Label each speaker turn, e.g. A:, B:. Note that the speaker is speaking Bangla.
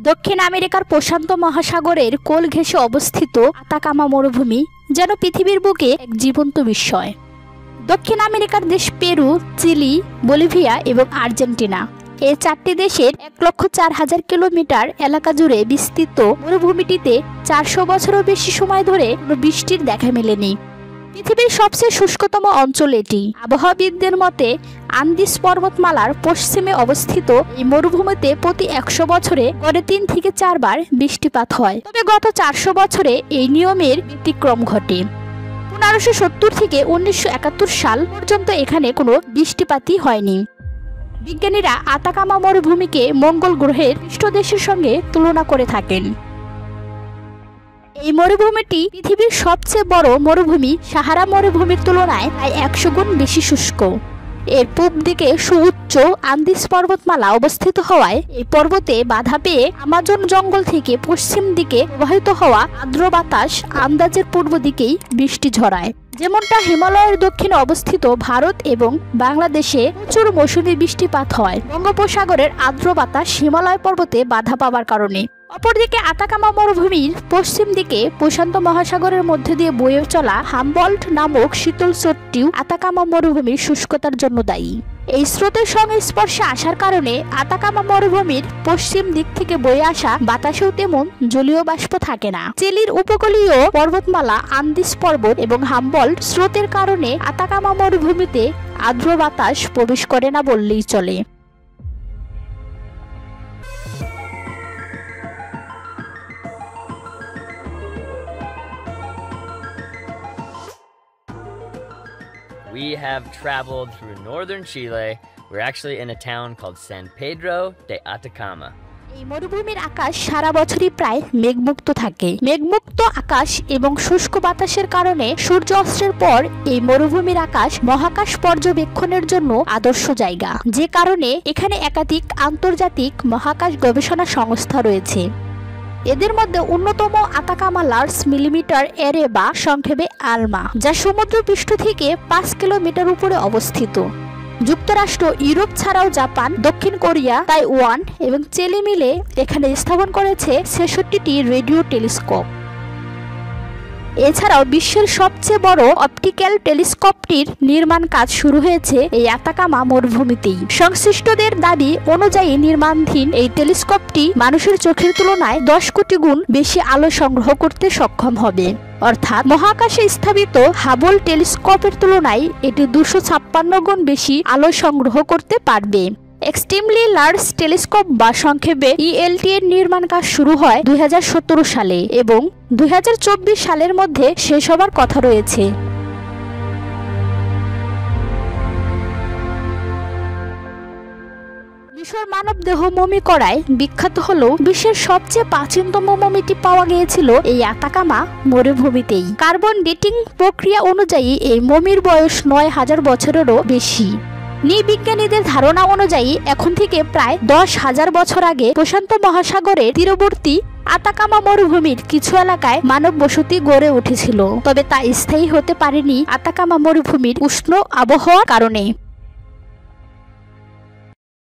A: দক্ষিণ আমেরিকার প্রশান্ত মহাসাগরের কোল ঘেঁষে অবস্থিত আতাকামা মরুভূমি যেন পৃথিবীর বুকে এক জীবন্ত বিস্ময়। দক্ষিণ আমেরিকার দেশ পেরু, চিলি, বলিভিয়া এবং আর্জেন্টিনা এই 4টি দেশের 1,04,000 কিলোমিটার এলাকা জুড়ে বিস্তৃত মরুভূমিটিতে 400 বছরেরও বেশি সময় ধরে কোনো বৃষ্টির দেখা মেলেনি। পৃথিবীর সবচেয়ে শুষ্কতম অঞ্চল এটি। আবহাওয়াবিদদের মতে আন্দিস পর্বতমালার পশ্চিমে অবস্থিত এই মরুভূমিতে প্রতি 100 বছরে গড়ে 3 থেকে 4 বার বৃষ্টিপাত হয়। তবে গত 400 বছরে এই নিয়মের ব্যতিক্রম ঘটে। 1570 থেকে 1971 সাল পর্যন্ত এখানে কোনো বৃষ্টিপাতই হয়নি। বিজ্ঞানীরা আতাকামা মরুভূমিকে মঙ্গল গ্রহের পৃষ্ঠদেশের সঙ্গে তুলনা করে থাকেন। এই মরুভূমিটি পৃথিবীর সবচেয়ে বড় মরুভূমি সাহারা মরুভূমির তুলনায় প্রায় 100 গুণ বেশি শুষ্ক। এর পূব দিকে সুউচ্চ আন্দিস পর্বতমালা অবস্থিত হওয়ায় এই পর্বতে বাধা পেয়ে আমাজন জঙ্গল থেকে পশ্চিম দিকে প্রবাহিত হওয়া আর্দ্র বাতাস আন্দাজের পূর্ব দিকেই বৃষ্টি ঝরায়। যেমনটা হিমালয়ের দক্ষিণে অবস্থিত ভারত এবং বাংলাদেশে প্রচুর মৌসুমী বৃষ্টিপাত হয় বঙ্গোপসাগরের আর্দ্র বাতাস হিমালয় পর্বতে বাধা পাওয়ার কারণে। অপরদিকে আতাকামা মরুভূমির পশ্চিম দিকে প্রশান্ত মহাসাগরের মধ্যে দিয়ে বয়ে চলা হামবল্ট নামক শীতল স্রোতটিও আতাকামা মরুভূমির শুষ্কতার জন্য দায়ী। এই স্রোতের সংস্পর্শে আসার কারণে আতাকামা মরুভূমির পশ্চিম দিক থেকে বয়ে আসা বাতাসেও তেমন জলীয় বাষ্প থাকে না। চিলির উপকূলীয় পর্বতমালা আন্দিস পর্বত এবং হামবল্ট স্রোতের কারণে আতাকামা মরুভূমিতে আর্দ্র বাতাস প্রবেশ করে না বললেই চলে।
B: We have traveled through northern Chile. We're actually in a town called San Pedro de Atacama.
A: এই মরুভূমির আকাশ সারা বছরই প্রায় মেঘমুক্ত থাকে। মেঘমুক্ত আকাশ এবং শুষ্ক বাতাসের কারণে সূর্য অস্তের পর এই মরুভূমির আকাশ মহাকাশ পর্যবেক্ষণের জন্য আদর্শ জায়গা, যে কারণে এখানে একাধিক আন্তর্জাতিক মহাকাশ গবেষণা সংস্থা রয়েছে। এদের মধ্যে অন্যতম আতাকামা লার্জ মিলিমিটার এরে বা সংক্ষেপে আলমা, যা সমুদ্রপৃষ্ঠ থেকে 5 কিলোমিটার উপরে অবস্থিত। যুক্তরাষ্ট্র, ইউরোপ ছাড়াও জাপান, দক্ষিণ কোরিয়া, তাইওয়ান এবং চিলি মিলে এখানে স্থাপন করেছে 66টি রেডিও টেলিস্কোপ। এছাড়াও বিশ্বের সবচেয়ে বড় অপটিক্যাল টেলিস্কোপটির নির্মাণ কাজ শুরু হয়েছে এই আতাকামা মরুভূমিতেই। সংশ্লিষ্টদের দাবি অনুযায়ী নির্মাণাধীন এই টেলিস্কোপটি মানুষের চোখের তুলনায় 10 কোটি গুণ বেশি আলো সংগ্রহ করতে সক্ষম হবে। অর্থাৎ মহাকাশে স্থাপিত হাবল টেলিস্কোপের তুলনায় এটি 256 গুণ বেশি আলো সংগ্রহ করতে পারবে। এক্সট্রিমলি লার্জ টেলিস্কোপ বা সংক্ষেপে ইএলটি এর নির্মাণ কাজ শুরু হয় 2017 সালে এবং 2024 সালের মধ্যে শেষ হবার কথা রয়েছে। মিশর মানবদেহ মমি করায় বিখ্যাত হলেও বিশ্বের সবচেয়ে প্রাচীনতম মমিটি পাওয়া গিয়েছিল এই আতাকামা মরুভূমিতেই। কার্বন ডেটিং প্রক্রিয়া অনুযায়ী এই মমির বয়স 9000 বছরেরও বেশি। নৃবিজ্ঞানীদের ধারণা অনুযায়ী এখন থেকে প্রায় 10,000 বছর আগে প্রশান্ত মহাসাগরের তীরবর্তী আতাকামা মরুভূমির কিছু এলাকায় মানব বসতি গড়ে উঠেছিল, তবে তা স্থায়ী হতে পারেনি আতাকামা মরুভূমির উষ্ণ আবহাওয়ার কারণে।